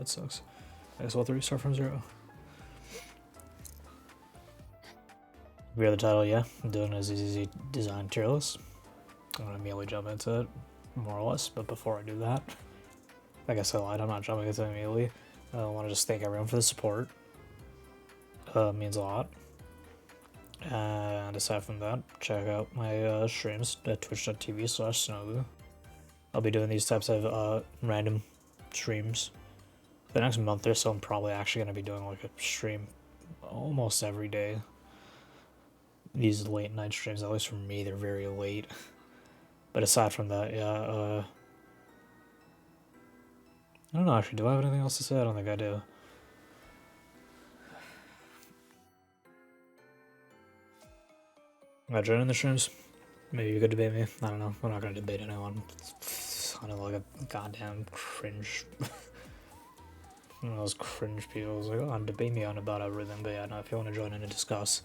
that sucks. I guess we'll have to restart from 0. We are the title, yeah. I'm doing a ZZZ design tier list. I'm gonna immediately jump into it, more or less, but before I do that, I guess I lied, I'm not jumping into it immediately. I want to just thank everyone for the support. It means a lot. And aside from that, check out my streams at twitch.tv/Snowboo. I'll be doing these types of random streams. The next month or so, I'm probably actually going to be doing like a stream almost every day. These late night streams, at least for me, they're very late. But aside from that, yeah, I don't know actually, do I have anything else to say? I don't think I do. Am I joining the streams? Maybe you could debate me. I don't know. We're not gonna debate anyone. It's kind of like a goddamn cringe. One of those cringe people. It's like, oh, debate me on about everything. But yeah, no, if you want to join in and discuss,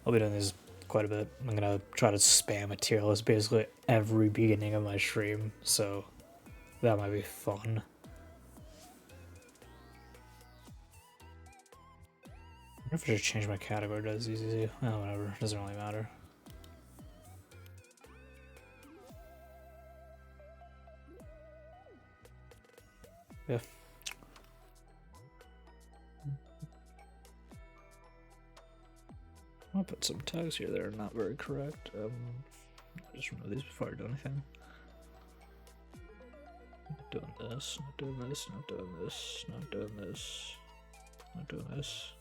I'll be doing these quite a bit. I'm gonna try to spam a tier list basically every beginning of my stream, so that might be fun. I wonder if I should change my category to ZZZ. Oh, whatever. Doesn't really matter. Yeah. I'll put some tags here that are not very correct. I'll just remove these before I do anything. Not doing this, not doing this, not doing this, not doing this, not doing this.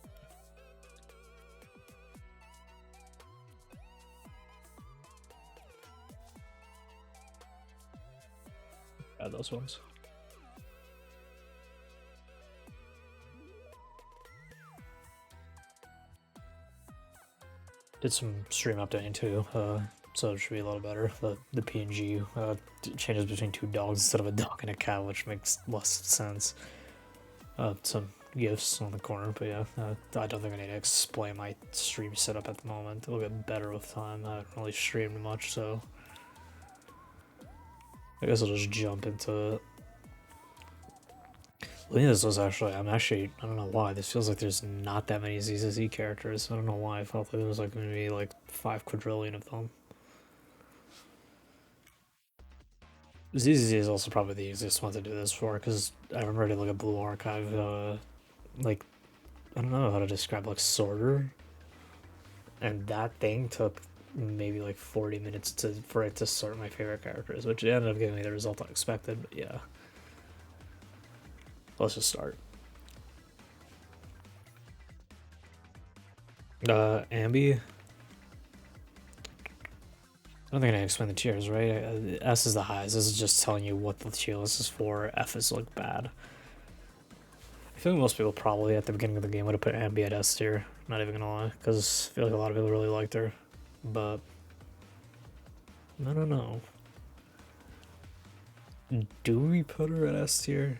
Add those ones. Did some stream updating too, so it should be a little better. The PNG changes between 2 dogs instead of a dog and a cat, which makes less sense. Some GIFs on the corner, but yeah, I don't think I need to explain my stream setup at the moment. It'll get better with time. I haven't really streamed much, so I guess I'll just jump into it. I think this was actually, I don't know why, this feels like there's not that many ZZZ characters. I don't know why I felt like there was like maybe like 5 quadrillion of them. ZZZ is also probably the easiest one to do this for, because I remember I did like a Blue Archive, like, I don't know how to describe, like sorter. And that thing took maybe like 40 minutes for it to sort my favorite characters, which ended up giving me the result I expected, but yeah. Let's just start. Ambi. I don't think I can explain the tiers, right? S is the highest. This is just telling you what the tier list is for. F is like bad. I feel like most people probably at the beginning of the game would have put Ambi at S tier. Not even gonna lie, because I feel like a lot of people really liked her. But I don't know. Do we put her at S tier?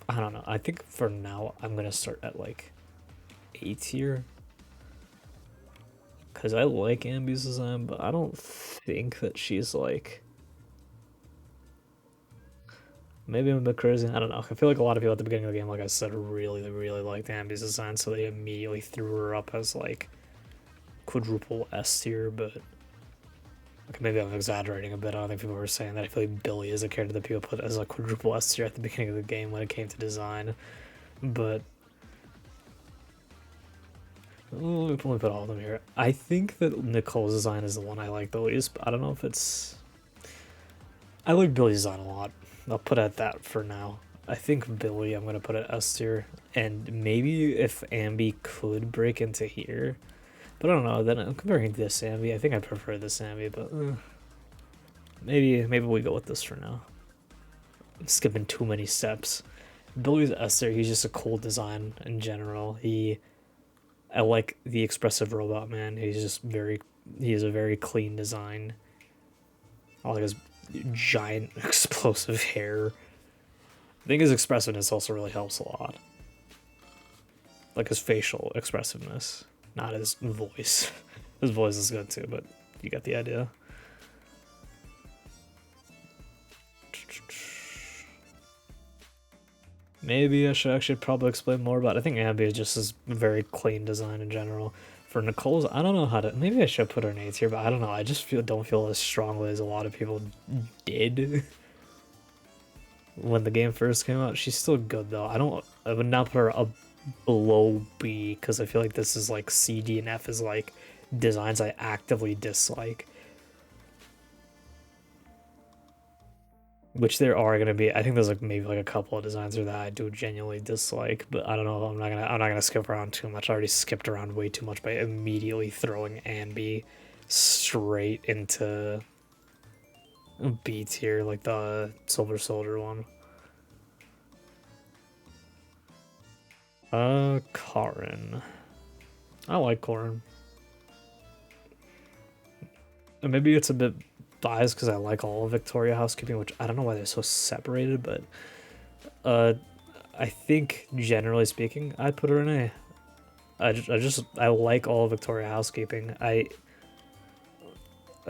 I don't know. I think for now I'm gonna start at like A tier, because I like Ambi's design, but I don't think that she's like. Maybe I'm a bit crazy. I don't know. I feel like a lot of people at the beginning of the game, like I said, really, really liked Ambi's design, so they immediately threw her up as like quadruple S tier. But okay, maybe I'm exaggerating a bit. I don't think people were saying that. I feel like Billy is a character that people put as a quadruple S tier at the beginning of the game when it came to design. But let me put all of them here. I think that Nicole's design is the one I like the least, but I don't know if it's. I like Billy's design a lot. I'll put it at that for now. I think Billy I'm gonna put at S tier, and maybe if Ambi could break into here. But I don't know, then I'm comparing this Ambi. I think I prefer this Ambi, but maybe we go with this for now. I'm skipping too many steps. Billy's Esther, he's just a cool design in general. I like the expressive robot man. He has a very clean design. I like his giant explosive hair. I think his expressiveness also really helps a lot. Like his facial expressiveness. Not his voice. His voice is good too, but you get the idea. Maybe I should actually probably explain more about it. I think Ambi is just this very clean design in general. For Nicole's, I don't know how to. Maybe I should put her in A tier, but I don't know. I just don't feel as strongly as a lot of people did when the game first came out. She's still good though. I would not put her up below B because I feel like this is like C, D, and F is like designs I actively dislike. Which there are gonna be. I think there's like maybe like a couple of designs there that I do genuinely dislike, but I don't know. I'm not gonna skip around too much. I already skipped around way too much by immediately throwing Ambi straight into B tier, like the Silver Soldier one. Karin. I like Karin. And maybe it's a bit biased because I like all of Victoria housekeeping, which I don't know why they're so separated, but I think generally speaking, I'd put her in A. I like all of Victoria housekeeping. I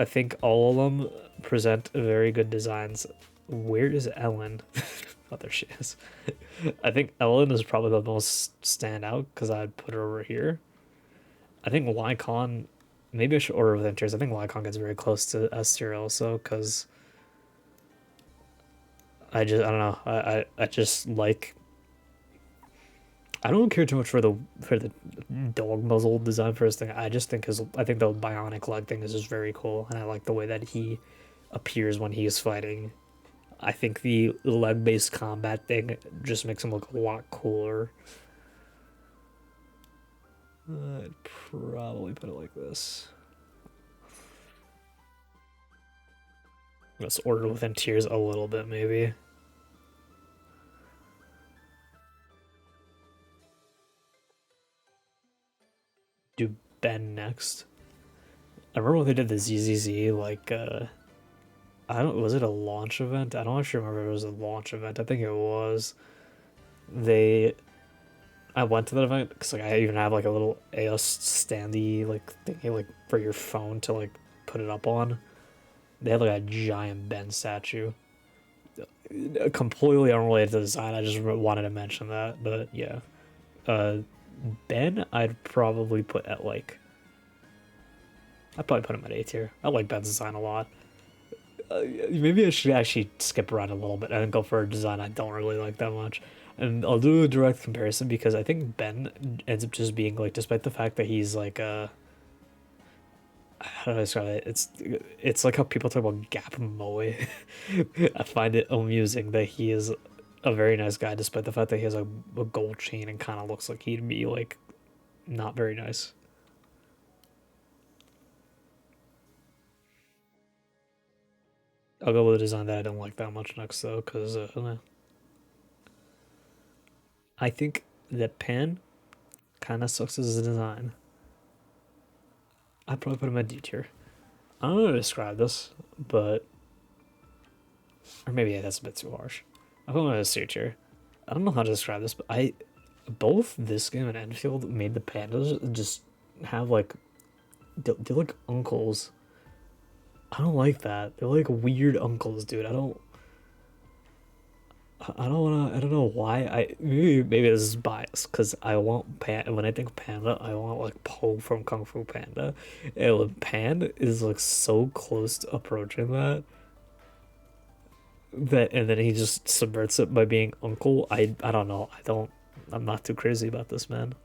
think all of them present very good designs. Where is Ellen? Oh, there she is. I think Ellen is probably the most standout because I'd put her over here. I think Lycon, maybe I should order within tiers. I think Lycon gets very close to S tier also because I don't know. I just like. I don't care too much for the dog muzzle design for his thing. I just think I think the bionic leg thing is just very cool, and I like the way that he appears when he is fighting. I think the leg-based combat thing just makes him look a lot cooler. I'd probably put it like this. Let's order within tiers a little bit, maybe. Do Ben next. I remember when they did the ZZZ, like, I don't, was it a launch event? I don't actually remember if it was a launch event. I think it was. I went to that event because like I even have like a little AOS standy like thingy like for your phone to like put it up on. They had like a giant Ben statue. Completely unrelated to the design. I just wanted to mention that, but yeah. Ben, I'd probably put at like. I'd probably put him at A tier. I like Ben's design a lot. Maybe I should actually skip around a little bit and go for a design I don't really like that much. And I'll do a direct comparison because I think Ben ends up just being like, despite the fact that he's like how do I describe it? It's like how people talk about Gap Moe. I find it amusing that he is a very nice guy, despite the fact that he has a gold chain and kind of looks like he'd be like not very nice. I'll go with a design that I don't like that much next though, because I think that Pan kind of sucks as a design. I'd probably put him at D tier. I don't know how to describe this, but or maybe yeah, that's a bit too harsh. I'll put him at C tier. I don't know how to describe this, but both this game and Enfield made the pandas just have like they're like uncles. I don't like that. They're like weird uncles, dude. I don't wanna. I don't know why. Maybe this is biased because I want pan. When I think panda, I want like Po from Kung Fu Panda, and when Pan is like so close to approaching that, and then he just subverts it by being uncle. I don't know. I'm not too crazy about this man.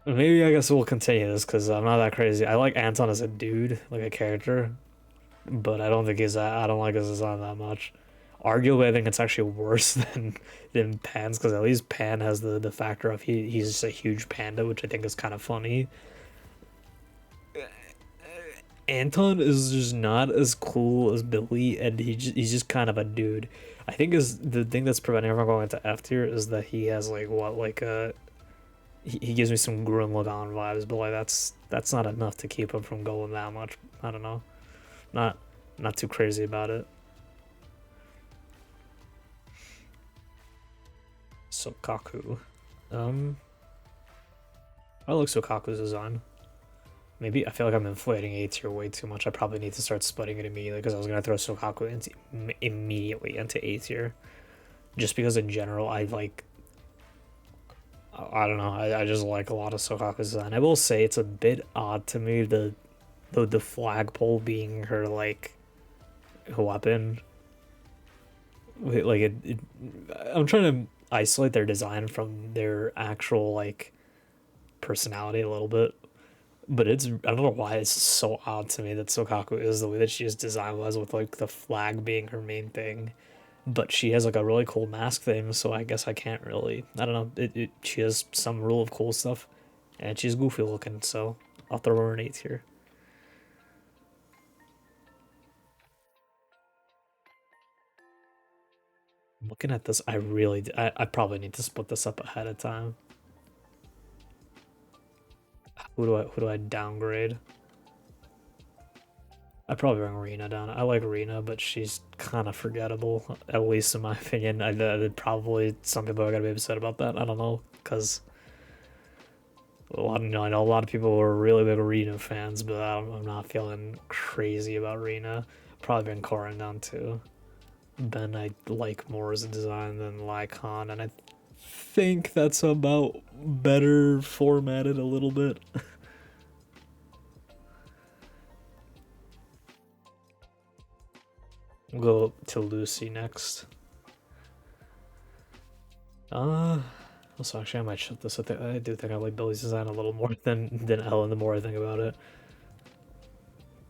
Maybe I guess we'll continue this because I'm not that crazy. I like Anton as a dude, like a character, but I don't think I don't like his design that much. Arguably, I think it's actually worse than Pan's because at least Pan has the factor of he's just a huge panda, which I think is kind of funny. Anton is just not as cool as Billy, and he's just kind of a dude. I think is the thing that's preventing everyone going into F tier is that he has like what like a he gives me some Gurren Lagann vibes, but like that's not enough to keep him from going that much. I don't know, not not too crazy about it. Sokaku, I like Sokaku's design. Maybe I feel like I'm inflating A tier way too much. I probably need to start splitting it immediately because I was gonna throw Sokaku immediately into A tier. Just because in general I like, I don't know, I just like a lot of Sokaku's design. I will say it's a bit odd to me the flagpole being her like weapon. Like I'm trying to isolate their design from their actual like personality a little bit. But it's, I don't know why it's so odd to me that Sokaku is the way that she is designed was with like the flag being her main thing. But she has like a really cool mask thing, so I guess I can't really, I don't know. She has some rule of cool stuff, and she's goofy looking, so I'll throw her an 8 here. Looking at this, I probably need to split this up ahead of time. Who do I downgrade? I probably bring Rena down. I like Rena, but she's kind of forgettable, at least in my opinion. Probably some people are gonna be upset about that. I don't know, cause I know a lot of people were really big Rena fans, but I'm not feeling crazy about Rena. Probably bring Corin down too. Ben I like more as a design than Lycon, and I think that's about better formatted a little bit. We'll go to Lucy next. Also, actually, I might shut this. I do think I like Billy's design a little more than Ellen. The more I think about it,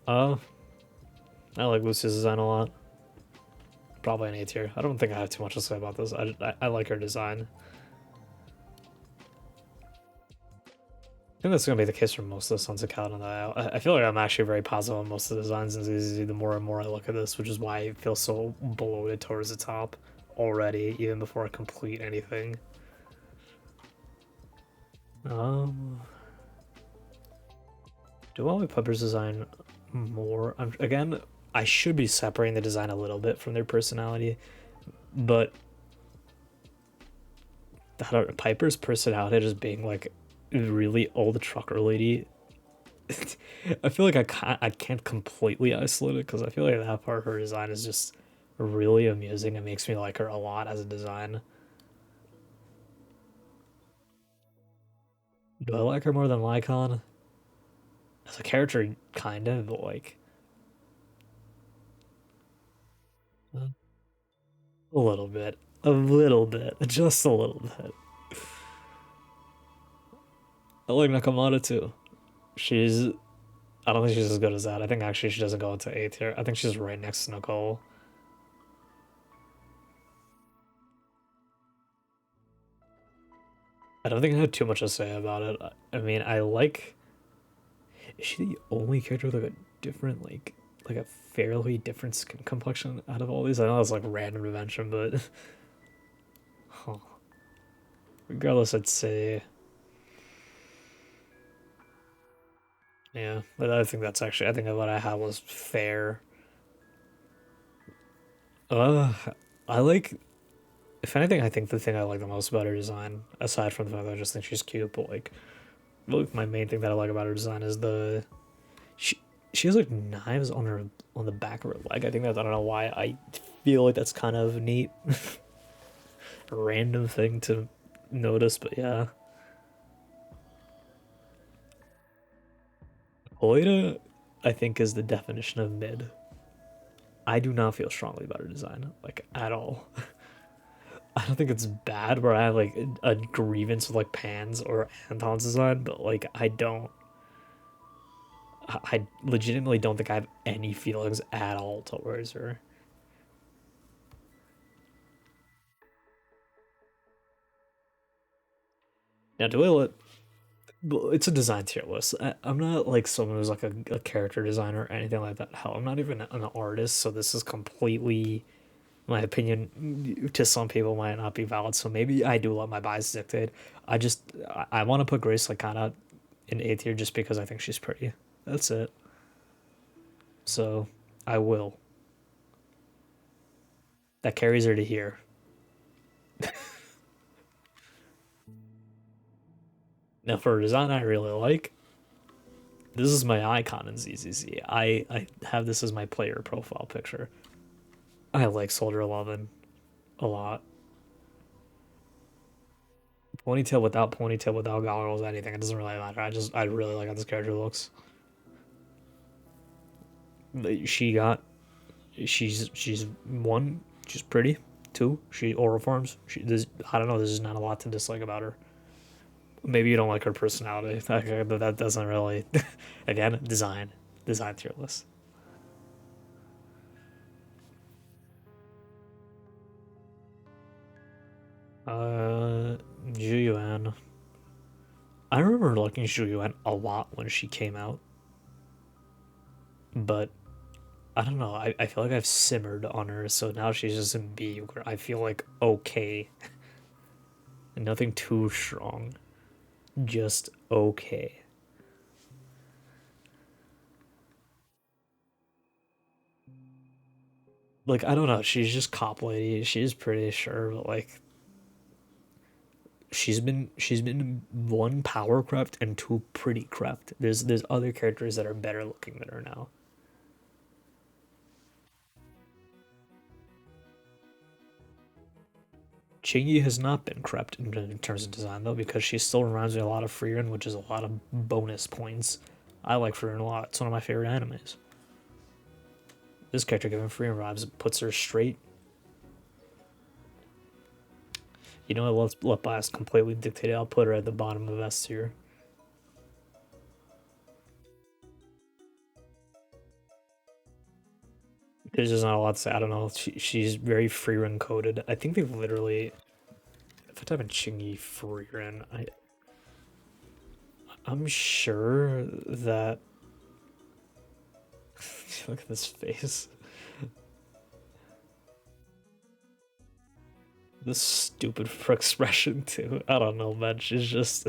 uh, I like Lucy's design a lot. Probably an A tier. I don't think I have too much to say about this. I like her design. I think that's gonna be the case for most of the Sons of Caladan. I feel like I'm actually very positive on most of the designs in ZZZ the more and more I look at this, which is why I feel so bloated towards the top already, even before I complete anything. Um, do I like Pepper's design more? Again, I should be separating the design a little bit from their personality, but Piper's personality just being like really old trucker lady. I feel like I can't completely isolate it because I feel like that part of her design is just really amusing. It makes me like her a lot as a design. Do I like her more than Lycon? As a character, kind of, but like a little bit, just a little bit. I like Nakamata too. She's, I don't think she's as good as that. I think actually she doesn't go into A tier. I think she's right next to Nicole. I don't think I have too much to say about it. I mean, I like. Is she the only character with like a different like a fairly different skin complexion out of all these? I know that's like random to mention, but huh. Regardless, I'd say yeah. But I think that's actually I think what I had was fair. Uh, I like. If anything, I think the thing I like the most about her design, aside from the fact that I just think she's cute, but like, really my main thing that I like about her design is the she she has like knives on her on the back of her leg. I think that I don't know why I feel like that's kind of neat, a random thing to notice, but yeah. Oida, I think, is the definition of mid. I do not feel strongly about her design, like at all. I don't think it's bad where I have like a grievance with like Pan's or Anton's design, but like I don't. I legitimately don't think I have any feelings at all towards her. Now, do I let it's a design tier list. I'm not like someone who's like a character designer or anything like that. Hell, I'm not even an artist, so this is completely my opinion. To some people, might not be valid. So maybe I do let my bias dictate. I want to put Grace like kind of in A tier just because I think she's pretty. That's it. So I will. That carries her to here. Now for a design I really like, This is my icon in ZZZ. I have this as my player profile picture. I like Soldier 11 a lot. Ponytail, without goggles, anything. It doesn't really matter. I really like how this character looks. She got she's one, she's pretty. Two, she oral forms. I don't know. There's not a lot to dislike about her. Maybe you don't like her personality, okay, but that doesn't really. Again, design tier list. Uh, Juyuan. I remember liking Juyuan a lot when she came out, but I don't know. I feel like I've simmered on her, so now she's just in B, where I feel like okay. Nothing too strong, just okay. Like I don't know. She's just cop lady. She's pretty sure, but like she's been one power crept and two pretty crept. There's other characters that are better looking than her now. Chingy has not been crept in terms of design though, because she still reminds me a lot of Frieren, which is a lot of bonus points. I like Frieren a lot. It's one of my favorite animes. This character given Frieren vibes puts her straight. You know what? Let bias completely dictate it. I'll put her at the bottom of S tier. There's just not a lot to say. I don't know. She's very Frieren coded. I think they literally. If I type in Chingy Frieren, I'm sure that. Look at this face. This stupid for expression too. I don't know, man. She's just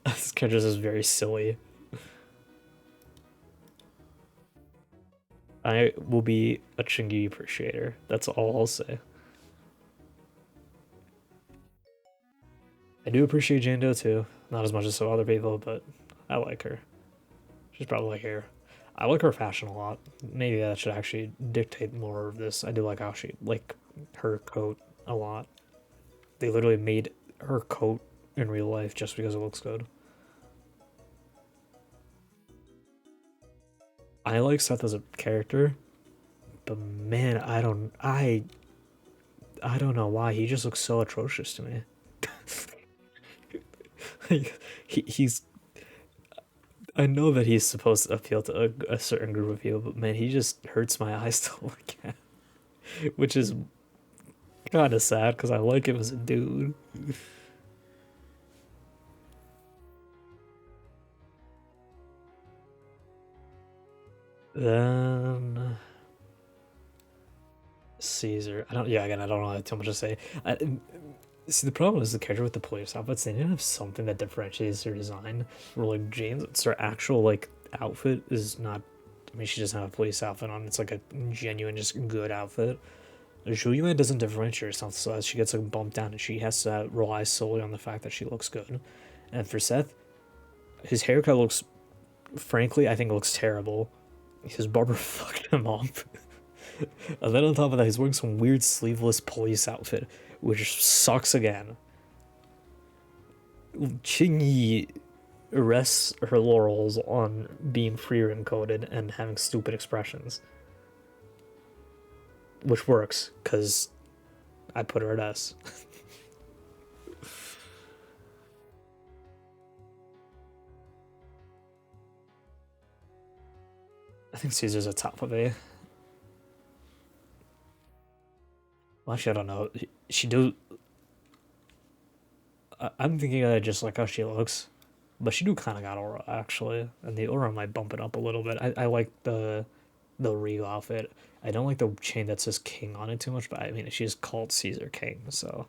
this character is very silly. I will be a Chingy appreciator. That's all I'll say. I do appreciate Jando too. Not as much as some other people, but I like her. She's probably here. I like her fashion a lot. Maybe that should actually dictate more of this. I do like how she like her coat a lot. They literally made her coat in real life just because it looks good. I like Seth as a character, but man, I don't know why he just looks so atrocious to me. Like, he's I know that he's supposed to appeal to a certain group of people, but man, he just hurts my eyes to look at, which is kind of sad because I like him as a dude. Then Caesar. I don't. Yeah, again, I don't know too much to say. See, the problem is the character with the police outfits. They didn't have something that differentiates their design. Where like Jane's, her actual like outfit is not. I mean, she doesn't have a police outfit on. It's like a genuine, just good outfit. Julia doesn't differentiate herself, so as she gets like bumped down, and she has to rely solely on the fact that she looks good. And for Seth, his haircut looks, frankly, I think looks terrible. His barber fucked him up. And then on top of that, he's wearing some weird sleeveless police outfit, which sucks again. Chingy rests her laurels on being freer encoded and having stupid expressions, which works because I put her at S. I think Caesar's a top of A. Well, actually, I don't know. She do. I'm thinking I just like how she looks, but she do kind of got aura actually, and the aura might bump it up a little bit. I like the regal outfit. I don't like the chain that says King on it too much, but I mean she's called Caesar King, so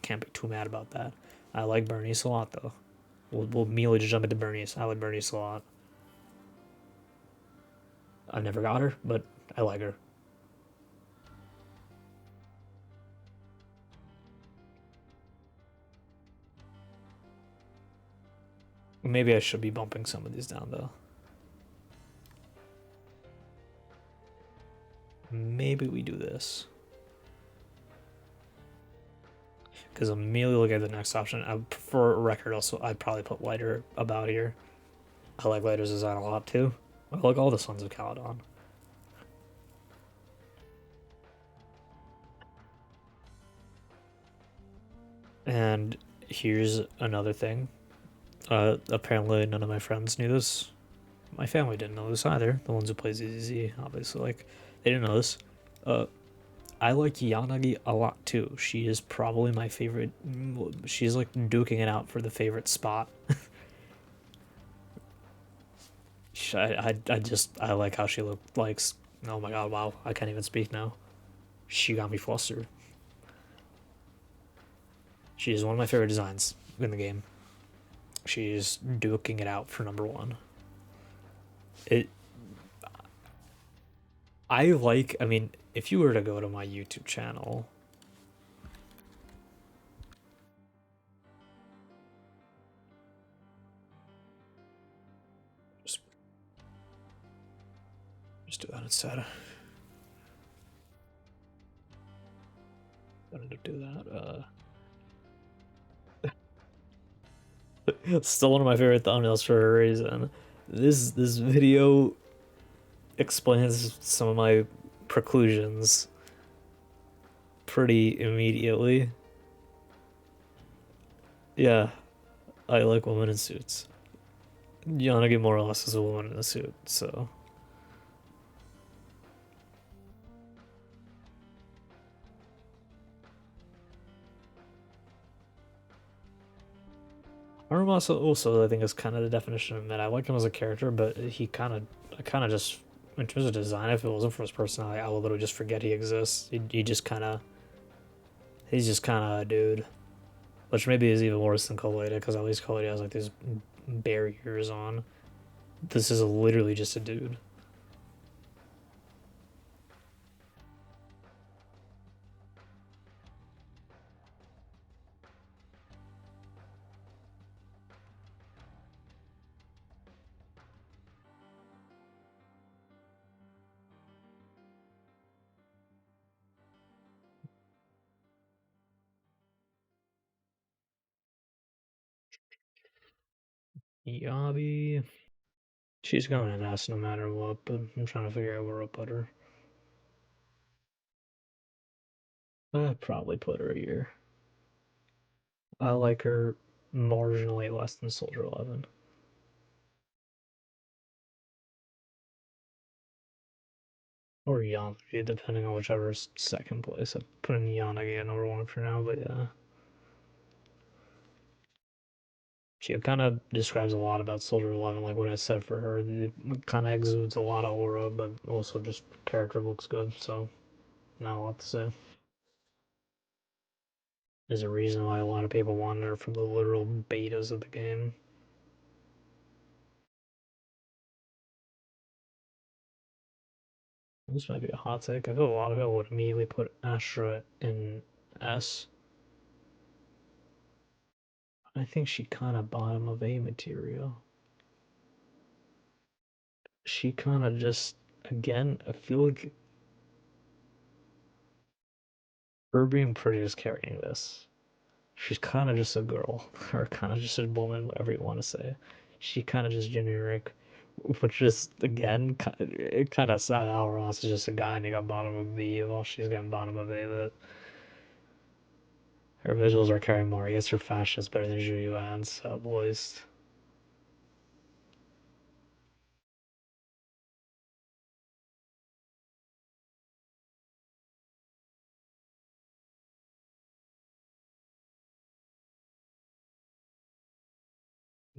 can't be too mad about that. I like Bernice a lot though. We'll immediately just jump into Bernice. I like Bernice a lot. I never got her, but I like her. Maybe I should be bumping some of these down though. Maybe we do this. Because I'm immediately looking at the next option. I prefer record also. I'd probably put lighter about here. I like lighter's design a lot too. I like all the Sons of Caledon. And here's another thing. Apparently none of my friends knew this. My family didn't know this either. The ones who play ZZZ, obviously, like, they didn't know this. Uh, I like Yanagi a lot too. She is probably my favorite. She's like duking it out for the favorite spot. I like how she looked like. Oh my god, wow, I can't even speak now. She got me flustered. She is one of my favorite designs in the game. She's duking it out for number one. It. I like. I mean, if you were to go to my YouTube channel, just just do that instead. I'm gonna do that. Still one of my favorite thumbnails for a reason. This video explains some of my preclusions pretty immediately. Yeah, I like women in suits. Yanagi more or less is a woman in a suit, so Arumasa also I think is kind of the definition of mid. I like him as a character, but I kind of just in terms of design, if it wasn't for his personality, I would literally just forget he exists. He just kind of he's just kind of a dude. Which maybe is even worse than Colade, because at least Colade has like these barriers on. This is literally just a dude. Yabi. She's going in S no matter what, but I'm trying to figure out where I'll put her. I'd probably put her here. I like her marginally less than Soldier 11. Or Yanagi, depending on whichever's second place. I'm putting Yanagi at number one for now, but yeah. She kind of describes a lot about Soldier 11, like what I said for her. It kind of exudes a lot of aura, but also just character looks good, so not a lot to say. There's a reason why a lot of people wanted her from the literal betas of the game. This might be a hot take. I feel a lot of people would immediately put Astra in S. I think she kind of bottom of A material. She kind of just, again, I feel like her being pretty is carrying this. She's kind of just a girl, or kind of just a woman, whatever you want to say. She kind of just generic, which is, again, it kind of sad how Ross is just a guy and he got bottom of B while she's getting bottom of A, but her visuals are carrying more. I guess her fashion is better than Zhu Yuan's, so boys.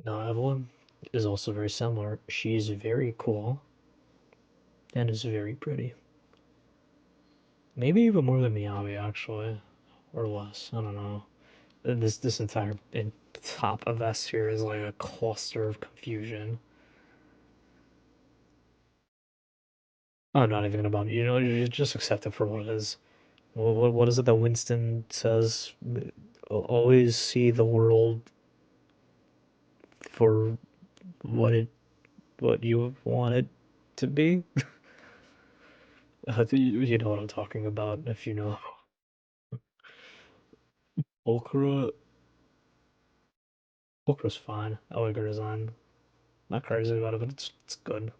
No, Evelyn is also very similar. She's very cool and is very pretty. Maybe even more than Miyabi, actually, or less. I don't know. This entire top of S here is like a cluster of confusion. I'm not even gonna bump you. You know, you just accept it for what it is. What is it that Winston says? Always see the world for what it what you want it to be. You know what I'm talking about if you know. Okra Okra's fine. I like her design. Not crazy about it, but it's good.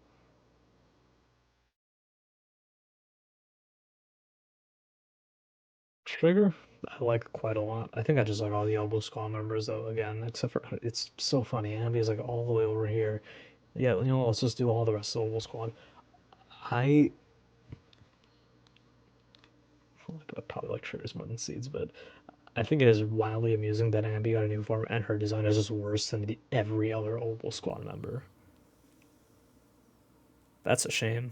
Trigger, I like quite a lot. I think I just like all the Elbow Squad members though. Again, except for it's so funny. Ambi's like all the way over here. Yeah, you know, let's just do all the rest of the Elbow Squad. I probably like Triggers more than Seeds, but I think it is wildly amusing that Ambi got a new form and her design is just worse than every other Elbow Squad member. That's a shame.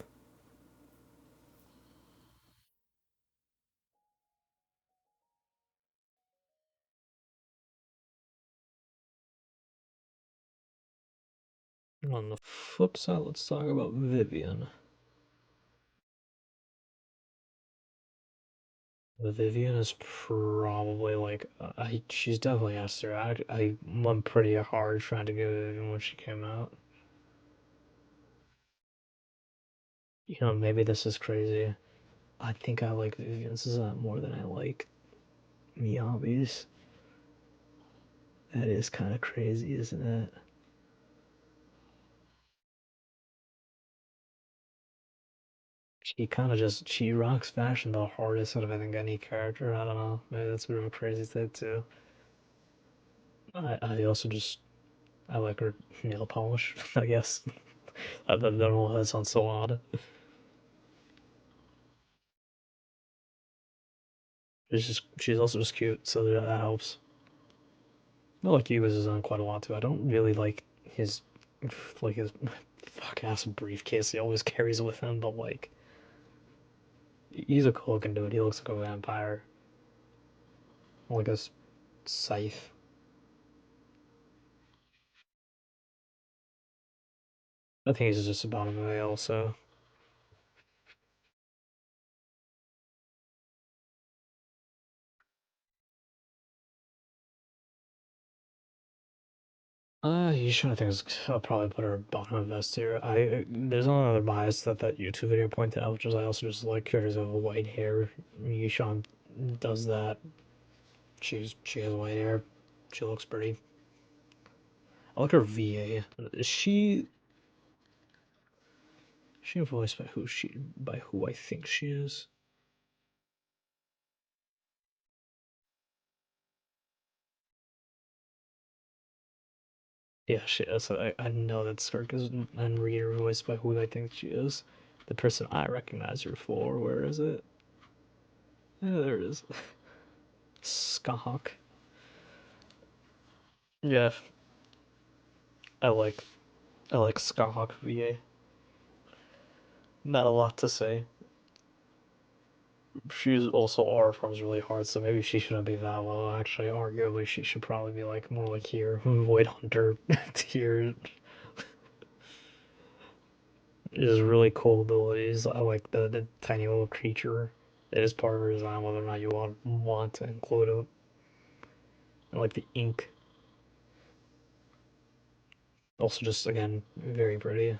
On the flip side, let's talk about Vivian. Vivian is probably like she's definitely Esther. I went pretty hard trying to get Vivian when she came out. You know, maybe this is crazy. I think I like Vivian's design more than I like Miyabi's. That is kind of crazy, isn't it? She kind of just she rocks fashion the hardest out of I think any character. I don't know. Maybe that's a bit of a crazy thing too. I also just I like her nail polish. I guess I don't know. That sounds so odd. She's also just cute, so that helps. I like Yuba's design quite a lot too. I don't really his his fuck ass briefcase he always carries with him, but like he's a cool looking dude. He looks like a vampire, like a scythe. I think he's just about him away also. You should I think I'll probably put her bottom vest here. I there's another bias that YouTube video pointed out, which is I also just like her as a white hair. Yishan does that. She has white hair. She looks pretty. I like her VA. Is she voiced by who I think she is? Yeah, she is. I know that's her because and Rita voiced by who I think she is. The person I recognize her for. Where is it? Yeah, there it is. Skahawk. Yeah, I like I like Skahawk VA. Not a lot to say. She's also R farms really hard, so maybe she shouldn't be that low. Actually, arguably, she should probably be like more like here, Void Hunter tier. Is really cool abilities. I like the tiny little creature. It is part of her design, whether or not you want to include it. I like the ink. Also, just again, very pretty.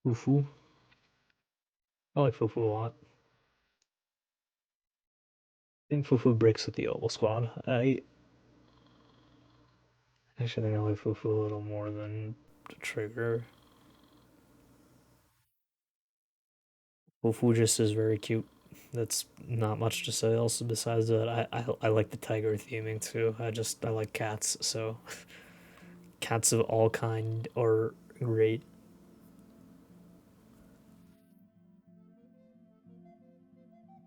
Fufu. I like Fufu a lot. I think Fufu breaks with the Oval Squad. I actually think I like Fufu a little more than the Trigger. Fufu just is very cute. That's not much to say else besides that. I like the tiger theming too. I like cats, so cats of all kind are great.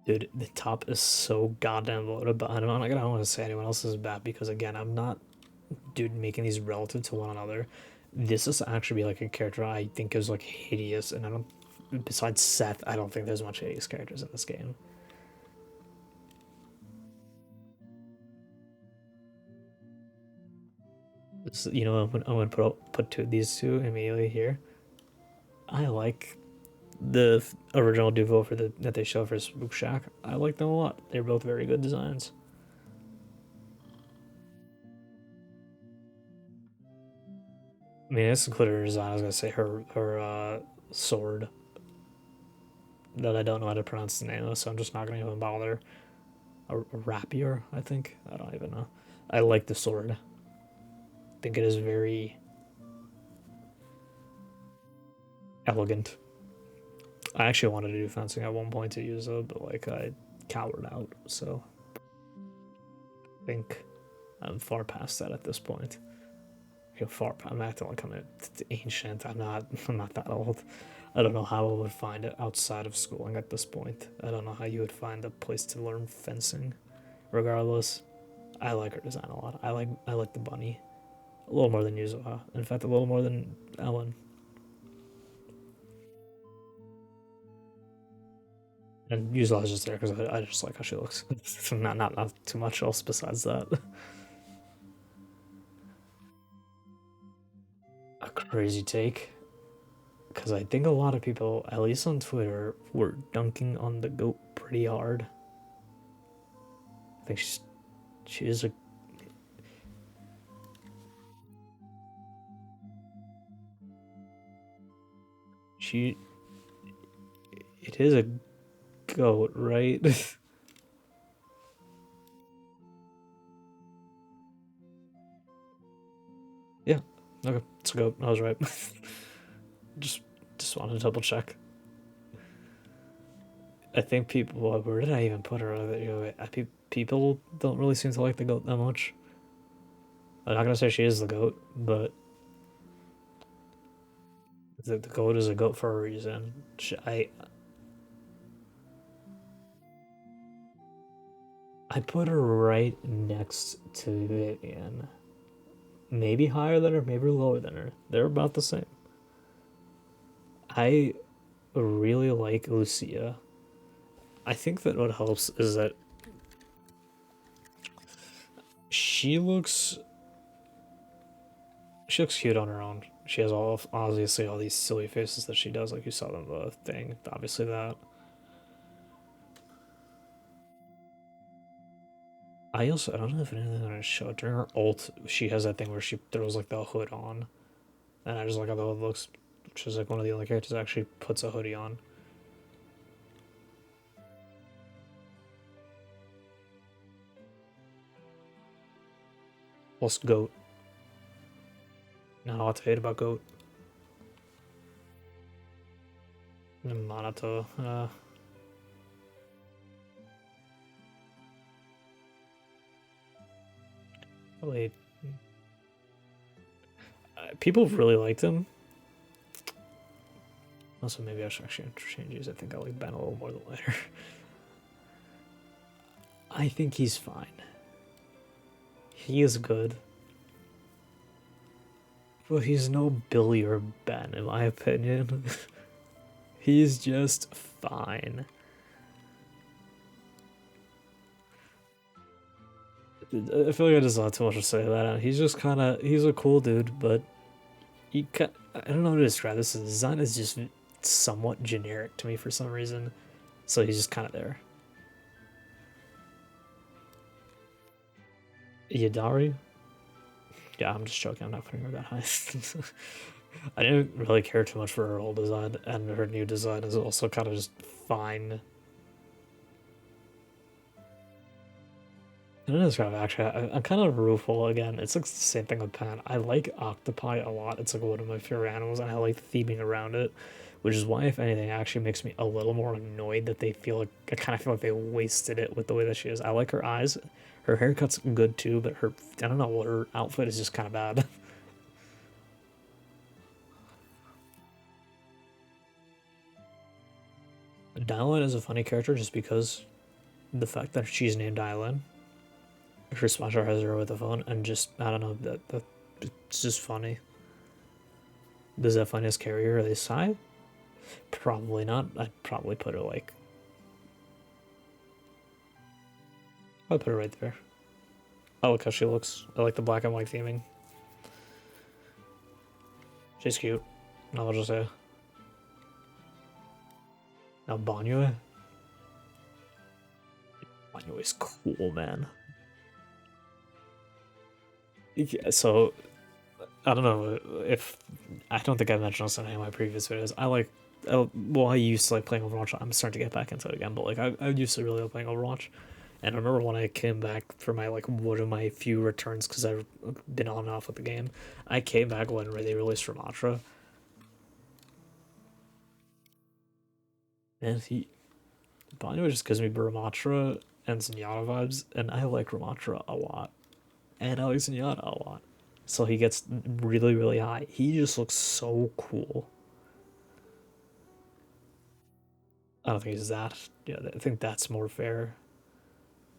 Dude, the top is so goddamn loaded, but I don't want to say anyone else is bad because again, I'm not, dude, making these relative to one another. This is actually like a character I think is like hideous, and I don't. Besides Seth, I don't think there's much hideous characters in this game. You know, I'm gonna these two immediately here. I like the original duo for that they show for Spook Shack. I like them a lot. They're both very good designs. I mean, it's included in her design. I was gonna say her sword that I don't know how to pronounce the name of, so I'm just not gonna even bother. A rapier, I think. I don't even know. I like the sword. I think it is very elegant. I actually wanted to do fencing at one point to use it, but like I cowered out, so I think I'm far past that at this point. I'm acting like I'm ancient. I'm not. I'm not that old. I don't know how I would find it outside of schooling at this point. I don't know how you would find a place to learn fencing. Regardless, I like her design a lot. I like the bunny a little more than Yuzuha. In fact, a little more than Ellen. And Yuzuha's just there because I just like how she looks. Not too much else besides that. A crazy take. Because I think a lot of people, at least on Twitter, were dunking on the goat pretty hard. I think she is a she it is a goat, right? Yeah. Okay, it's a goat. I was right. just just wanted to double check. I think people. Where did I even put her? People don't really seem to like the goat that much. I'm not gonna say she is the goat, but the goat is a goat for a reason. I put her right next to Vivian. Maybe higher than her, maybe lower than her. They're about the same. I really like Lucia. I think that what helps is that she looks she looks cute on her own. She has obviously all these silly faces that she does, like you saw in the thing. Obviously that. I don't know if anything on her show during her ult. She has that thing where she throws like the hood on, and I just like how the hood looks. She's like one of the only characters that actually puts a hoodie on. Plus goat. Not a lot to hate about goat. Minato. Really, people really liked him. Also, maybe I should actually interchange these. I think I like Ben a little more than later. I think he's fine. He is good. But he's no Billy or Ben, in my opinion. He's just fine. I feel like I just not too much to say about him. He's just kind of he's a cool dude, but I don't know how to describe this. His design is just somewhat generic to me for some reason, so he's just kind of there. Yadari? Yeah, I'm just joking. I'm not putting her that high. I didn't really care too much for her old design, and her new design is also kind of just fine. And it is kind of actually, I'm kind of rueful again. It's like the same thing with Pan. I like octopi a lot. It's like one of my favorite animals, and I like the theming around it, which is why, if anything, it actually makes me a little more annoyed that they feel like I kind of feel like they wasted it with the way that she is. I like her eyes, her haircut's good too, but her I don't know, her outfit is just kind of bad. Dylan is a funny character just because the fact that she's named Dylan, her sponsor has her with the phone, and just I don't know that it's just funny. Does that funny as carrier? Are they Psy? Probably not. I'd probably put her like I'd put her right there. I like how she looks. I like the black and white theming. She's cute. No, I'll just say. Now Banyo. Banyo is cool, man. Yeah, so I don't know if I don't think I mentioned this in any of my previous videos. Well, I used to like playing Overwatch. I'm starting to get back into it again, but like I used to really like playing Overwatch. And I remember when I came back for my like one of my few returns because I've been on and off with the game. I came back when they released Ramatra, and he Banyo just gives me Ramatra and Zenyatta vibes, and I like Ramatra a lot, and I like Zenyatta a lot. So he gets really really high. He just looks so cool. I don't think he's that. Yeah, I think that's more fair.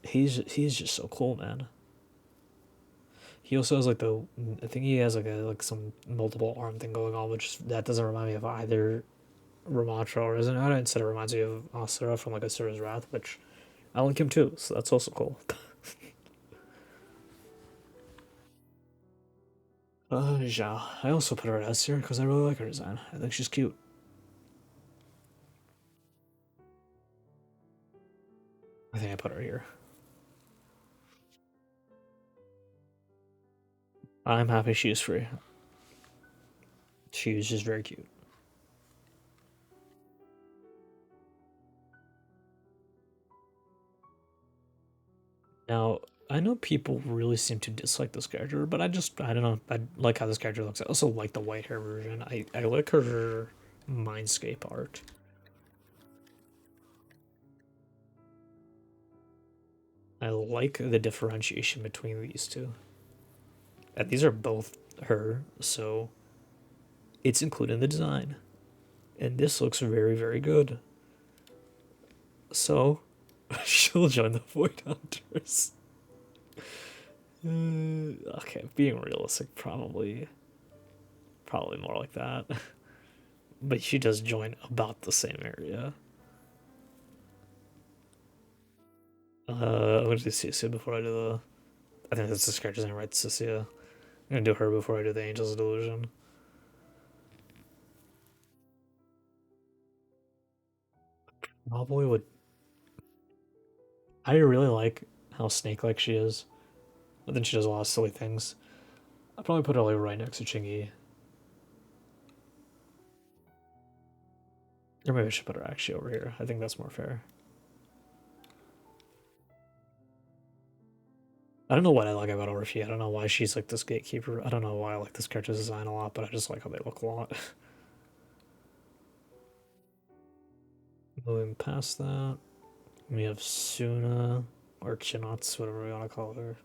He's just so cool, man. He also has like I think he has like some multiple arm thing going on, which that doesn't remind me of either Ramatra or Zenyatta. Instead, it reminds me of Asura from like Asura's Wrath, which I like him too. So that's also cool. Yeah, I also put her at S tier because I really like her design. I think she's cute. I think I put her here. I'm happy she is free. She was just very cute. Now, I know people really seem to dislike this character, but I don't know. I like how this character looks. I also like the white hair version. I like her Mindscape art. I like the differentiation between these two. And these are both her, so it's included in the design. And this looks very, very good. So, she'll join the Void Hunters. Okay, being realistic, probably more like that. But she does join about the same area. I'm gonna do Cecilia before I do the. I think that's the character's name, right? Cecilia. I'm gonna do her before I do the Angel's Delusion. Probably would. I really like how snake-like she is, but then she does a lot of silly things. I'd probably put her like right next to Chingy. Or maybe I should put her actually over here. I think that's more fair. I don't know what I like about Orphe. I don't know why she's like this gatekeeper. I don't know why I like this character's design a lot, but I just like how they look a lot. Moving past that, we have Suna, or Chinats, whatever we want to call her.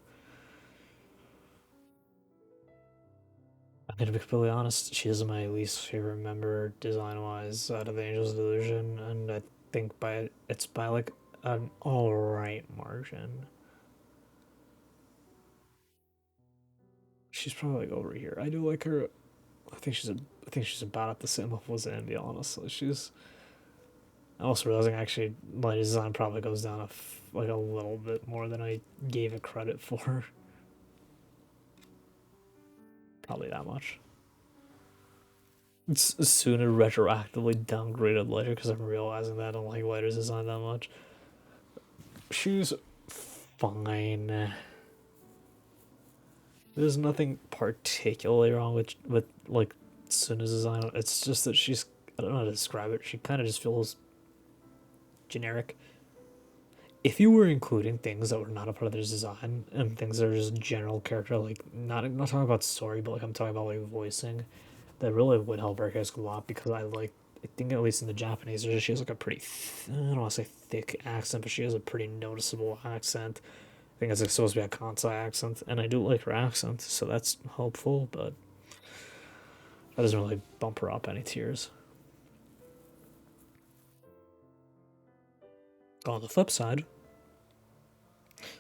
I'm gonna be completely honest, she is my least favorite member design-wise out of the Angel's Delusion, and I think it's by like an alright margin. She's probably like over here. I do like her. I think she's about at the same level as Andy. Honestly, she's. I'm also realizing actually my design probably goes down like a little bit more than I gave it credit for. Probably that much. It's sooner retroactively downgraded later because I'm realizing that I don't like Lighter's design that much. She's fine. There's nothing particularly wrong with like Suna's design. It's just that she's I don't know how to describe it. She kind of just feels generic. If you were including things that were not a part of their design and things that are just general character, like I'm not talking about story, but like I'm talking about like voicing, that really would help her case a lot because I think at least in the Japanese, she has like a pretty I don't want to say thick accent, but she has a pretty noticeable accent. I think it's like supposed to be a Kansai accent, and I do like her accent, so that's helpful, but that doesn't really bump her up any tiers. On the flip side,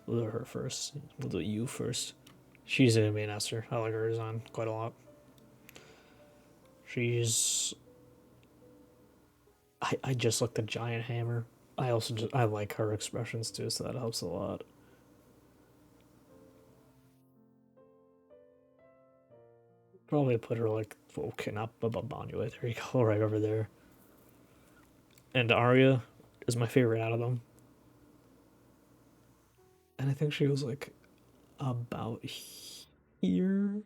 we'll do her first. We'll do you first. She's a main Esther. I like her design quite a lot. She's. I just like the giant hammer. I like her expressions too, so that helps a lot. Probably put her like okay, not above Banyo. There you go, right over there. And Arya is my favorite out of them, and I think she was like about here.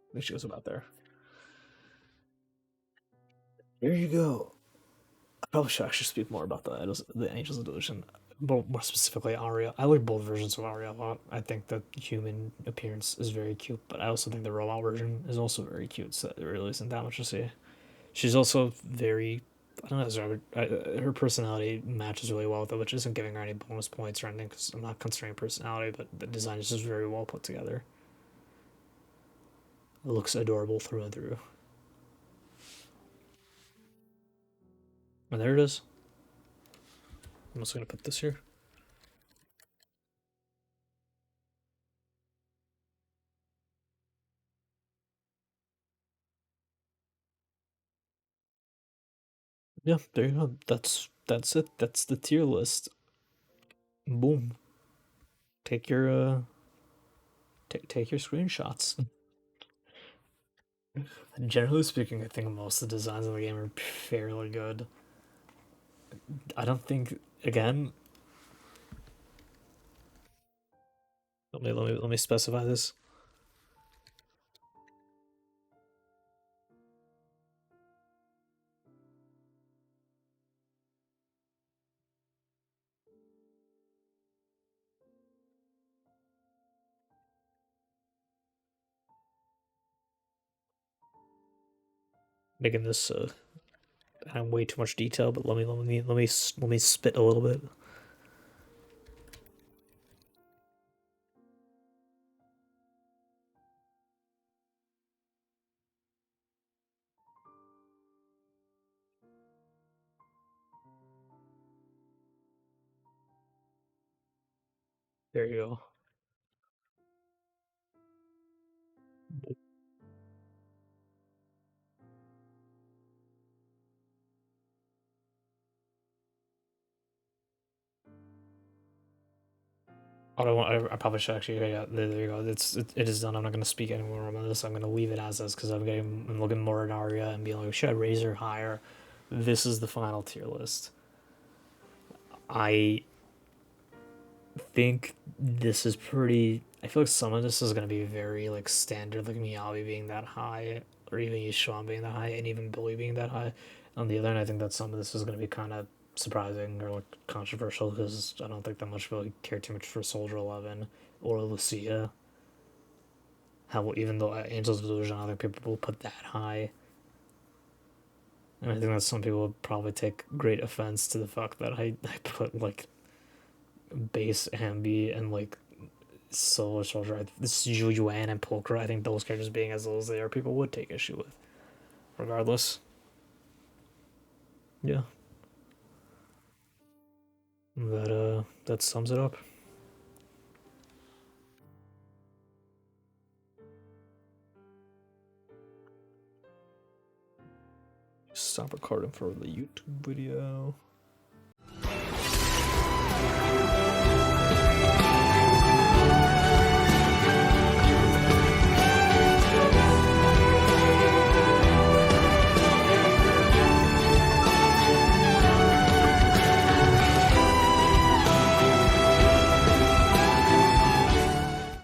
I think she goes about there. There you go. I probably should actually speak more about the Angels of Delusion, but more specifically Aria. I like both versions of Aria a lot. I think the human appearance is very cute, but I also think the robot version is also very cute. So there really isn't that much to see. She's also very. I don't know. Her personality matches really well with it, which isn't giving her any bonus points or anything because I'm not considering personality, but the design is just very well put together. It looks adorable through and through. And there it is. I'm also gonna put this here. Yeah, there you go. That's it. That's the tier list. Boom. Take your take your screenshots. Generally speaking, I think most of the designs in the game are fairly good. I don't think again. Let me specify this. Making this have way too much detail, but let me spit a little bit. There you go. I don't want. I probably should actually. Yeah, there you go. It is done. I'm not gonna speak anymore about this. I'm gonna leave it as is because I'm looking more at Arya and being like, should I raise her higher? This is the final tier list. I think this is pretty. I feel like some of this is gonna be very like standard, like Miyabi being that high, or even Yishuan being that high, and even Billy being that high. On the other hand, I think that some of this is gonna be kind of surprising or like controversial because I don't think that much really care too much for Soldier 11 or Lucia. How even though Angel's Delusion, I think people will put that high. And I think that some people would probably take great offense to the fact that I put like base Ambi and like Solar Soldier, this Yuan and Polkra, I think those characters being as low as they are, people would take issue with. Regardless. Yeah. That sums it up. Stop recording for the YouTube video.